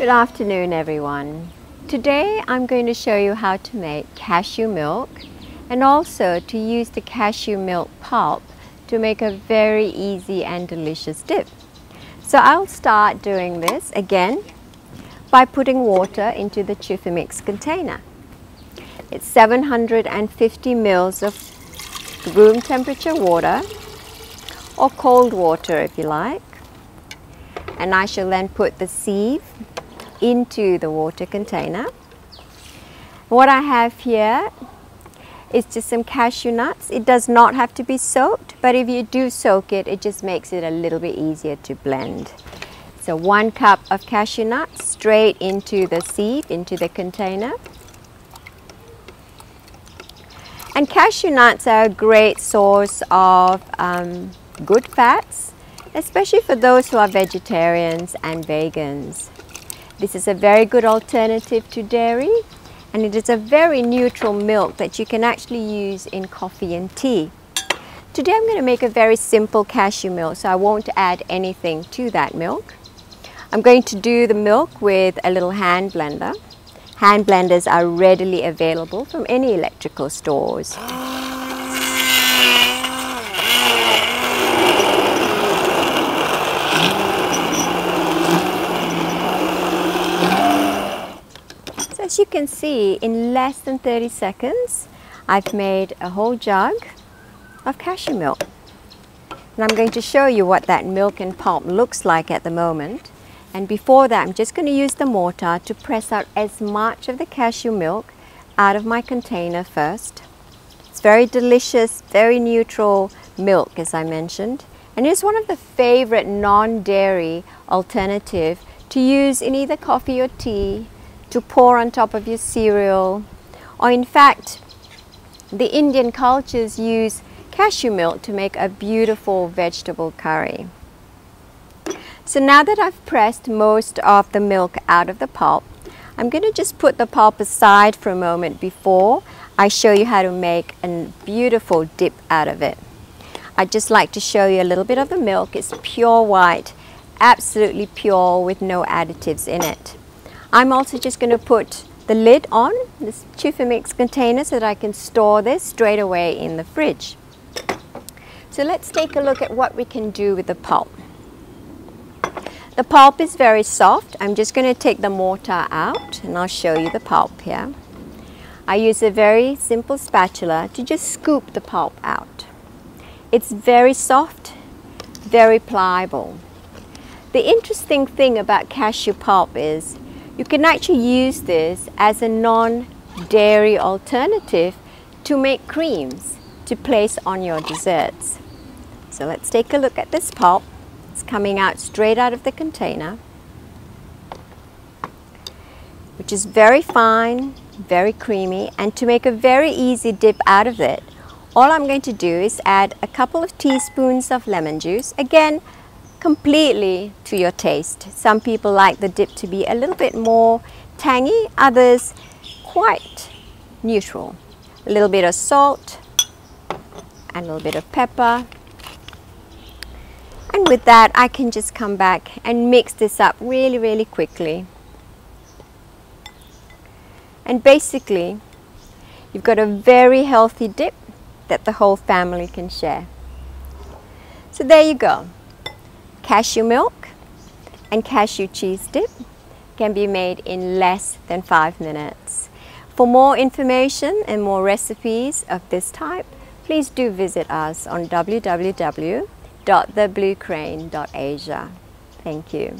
Good afternoon, everyone. Today I'm going to show you how to make cashew milk and also to use the cashew milk pulp to make a very easy and delicious dip. So I'll start doing this again by putting water into the ChufaMix container. It's 750 ml of room temperature water or cold water if you like. And I shall then put the sieve into the water container. What I have here is just some cashew nuts. It does not have to be soaked, but if you do soak it, it just makes it a little bit easier to blend. So 1 cup of cashew nuts straight into the sieve, into the container. And cashew nuts are a great source of good fats, especially for those who are vegetarians and vegans. This is a very good alternative to dairy, and it is a very neutral milk that you can actually use in coffee and tea. Today I'm going to make a very simple cashew milk, so I won't add anything to that milk. I'm going to do the milk with a little hand blender. Hand blenders are readily available from any electrical stores. As you can see, in less than 30 seconds, I've made a whole jug of cashew milk. And I'm going to show you what that milk and pulp looks like at the moment. And before that, I'm just going to use the mortar to press out as much of the cashew milk out of my container first. It's very delicious, very neutral milk, as I mentioned. And it's one of the favorite non-dairy alternative to use in either coffee or tea, to pour on top of your cereal, or in fact, the Indian cultures use cashew milk to make a beautiful vegetable curry. So now that I've pressed most of the milk out of the pulp, I'm going to just put the pulp aside for a moment before I show you how to make a beautiful dip out of it. I'd just like to show you a little bit of the milk. It's pure white, absolutely pure with no additives in it. I'm also just going to put the lid on this ChufaMix container so that I can store this straight away in the fridge. So let's take a look at what we can do with the pulp. The pulp is very soft. I'm just going to take the mortar out and I'll show you the pulp here. I use a very simple spatula to just scoop the pulp out. It's very soft, very pliable. The interesting thing about cashew pulp is you can actually use this as a non-dairy alternative to make creams to place on your desserts. So let's take a look at this pulp. It's coming out straight out of the container, which is very fine, very creamy, and to make a very easy dip out of it, all I'm going to do is add a couple of teaspoons of lemon juice. Again, completely to your taste. Some people like the dip to be a little bit more tangy, others quite neutral. A little bit of salt and a little bit of pepper. And with that, I can just come back and mix this up really, really quickly. And basically, you've got a very healthy dip that the whole family can share. So there you go. Cashew milk and cashew cheese dip can be made in less than 5 minutes. For more information and more recipes of this type, please do visit us on www.thebluecrane.asia. Thank you.